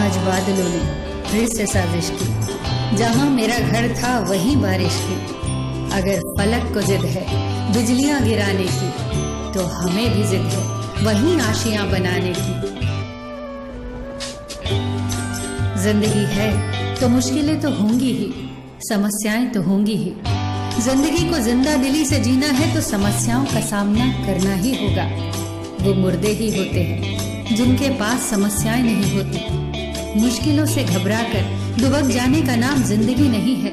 आज बादलों ने फिर से साजिश की, जहाँ मेरा घर था वहीं बारिश की। अगर फलक को जिद है बिजलियां गिराने की, तो हमें भी जिद है वहीं आशियां बनाने की। जिंदगी है तो मुश्किलें तो होंगी ही, समस्याएं तो होंगी ही। जिंदगी को जिंदा दिली से जीना है तो समस्याओं का सामना करना ही होगा। वो मुर्दे ही होते हैं जिनके पास समस्याएं नहीं होती। मुश्किलों से घबराकर दुबक जाने का नाम जिंदगी नहीं है।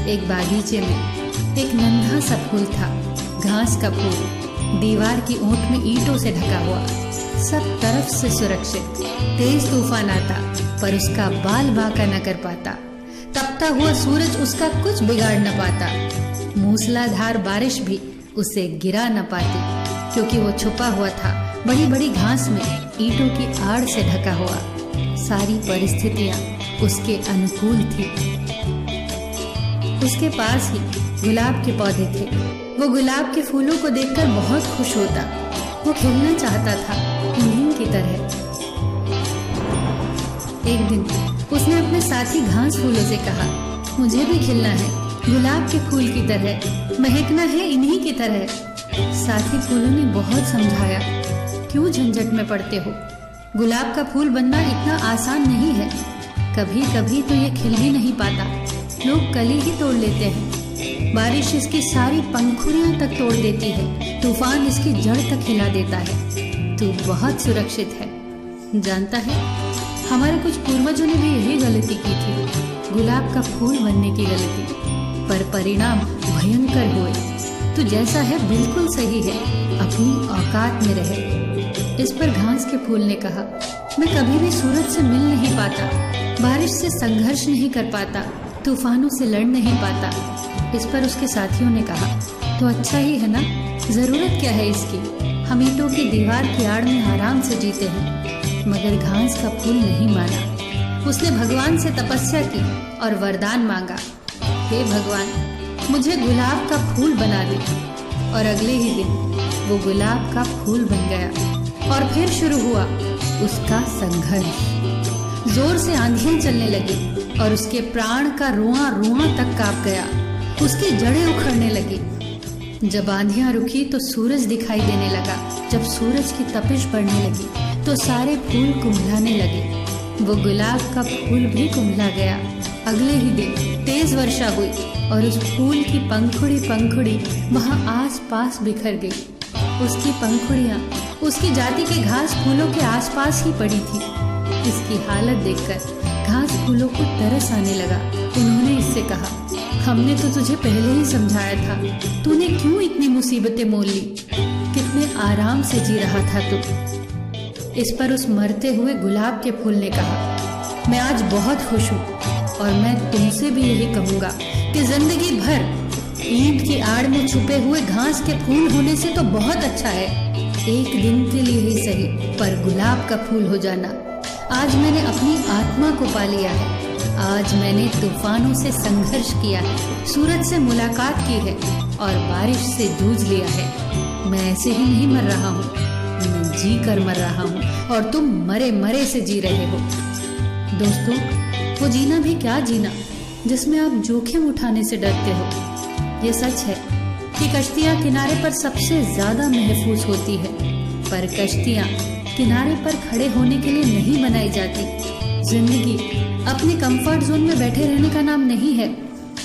एक बागीचे में एक नन्हा सा फूल था, घास का फूल, दीवार की ओट में ईंटों से ढका हुआ, सब तरफ से सुरक्षित। तेज तूफान आता पर उसका बाल बांका न कर पाता, तपता हुआ सूरज उसका कुछ बिगाड़ न पाता, मूसलाधार बारिश भी उसे गिरा न पाती, क्योंकि वो छुपा हुआ था बड़ी बड़ी घास में, ईंटों की आड़ से ढका हुआ। सारी परिस्थितियां उसके अनुकूल थी। उसके पास ही गुलाब के पौधे थे। वो गुलाब के फूलों को देखकर बहुत खुश होता। वो खिलना चाहता था उन्हीं की तरह। एक दिन उसने अपने साथी घास फूलों से कहा, मुझे भी खिलना है गुलाब के फूल की तरह, महकना है इन्हीं की तरह। साथी फूलों ने बहुत समझाया, क्यों झंझट में पड़ते हो, गुलाब का फूल बनना इतना आसान नहीं है। कभी कभी तो ये खिल भी नहीं पाता, लोग कली ही तोड़ लेते हैं। बारिश इसकी सारी पंखुड़ियां तक तोड़ देती है, तूफान इसकी जड़ तक हिला देता है। तू बहुत सुरक्षित है। जानता है, हमारे कुछ पूर्वजों ने भी यही गलती की थी, गुलाब का फूल बनने की गलती, पर परिणाम भयंकर हुए। तू जैसा है बिल्कुल सही है, अपनी औकात में रहे। इस पर घास के फूल ने कहा, मैं कभी भी सूरज से मिल नहीं पाता, बारिश से संघर्ष नहीं कर पाता, तूफानों से लड़ नहीं पाता। इस पर उसके साथियों ने कहा, तो अच्छा ही है ना, जरूरत क्या है इसकी, हम ईंटों की दीवार की आड़ में आराम से जीते हैं। मगर घास का फूल नहीं माना। उसने भगवान से तपस्या की और वरदान मांगा, हे भगवान, मुझे गुलाब का फूल बना दे। और अगले ही दिन वो गुलाब का फूल बन गया। और फिर शुरू हुआ उसका संघर्ष। जोर से आंधियां चलने लगी और उसके प्राण का रुआं रुआं तक कांप गया। उसकी जड़ें उखड़ने लगी। जब आंधियां रुकी तो सूरज दिखाई देने लगा। जब सूरज की तपिश बढ़ने लगी तो सारे फूल कुम्हलाने लगे। वो गुलाब का फूल भी कुम्हला गया। अगले ही दिन तेज वर्षा हुई और उस फूल की पंखुड़ी वहां आस पास बिखर गई। उसकी पंखुड़ियां उसकी जाति के घास फूलों के आसपास ही पड़ी थी। इसकी हालत देखकर घास फूलों को तरस आने लगा। उन्होंने इससे कहा, हमने तो तुझे पहले ही समझाया था, तूने क्यों इतनी मुसीबतें मोल ली, कितने आराम से जी रहा था तू। इस पर उस मरते हुए गुलाब के फूल ने कहा, मैं आज बहुत खुश हूँ और मैं तुमसे भी यही कहूँगा कि जिंदगी भर ईंट की आड़ में छुपे हुए घास के फूल होने से तो बहुत अच्छा है, एक दिन के लिए ही सही, पर गुलाब का फूल हो जाना। आज मैंने अपनी आत्मा को पा लिया है। आज मैंने तूफानों से संघर्ष किया है, सूरज से मुलाकात की है और बारिश से जूझ लिया है। मैं ऐसे ही नहीं मर रहा हूँ, मैं जी कर मर रहा हूँ और तुम मरे मरे से जी रहे हो। दोस्तों, वो जीना भी क्या जीना जिसमें आप जोखिम उठाने से डरते हो। ये सच है कि कश्तियाँ किनारे पर सबसे ज्यादा महफूज होती है, पर कश्तियाँ किनारे पर खड़े होने के लिए नहीं बनाई जाती। जिंदगी अपने कंफर्ट जोन में बैठे रहने का नाम नहीं है।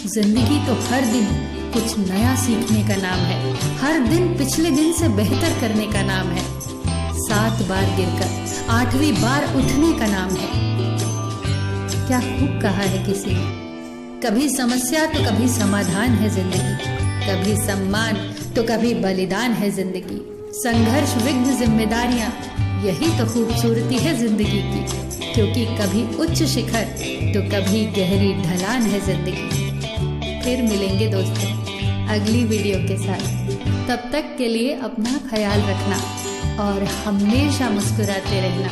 जिंदगी तो हर दिन कुछ नया सीखने का नाम है, हर दिन पिछले दिन से बेहतर करने का नाम है। 7 बार गिरकर 8वीं बार उठने का नाम है। क्या खूब कहा है किसी ने, कभी समस्या तो कभी समाधान है जिंदगी, कभी सम्मान तो कभी बलिदान है जिंदगी। संघर्ष, विघ्न, जिम्मेदारियां, यही तो खूबसूरती है जिंदगी की, क्योंकि कभी उच्च शिखर तो कभी गहरी ढलान है जिंदगी। फिर मिलेंगे दोस्तों अगली वीडियो के साथ। तब तक के लिए अपना ख्याल रखना और हमेशा मुस्कुराते रहना।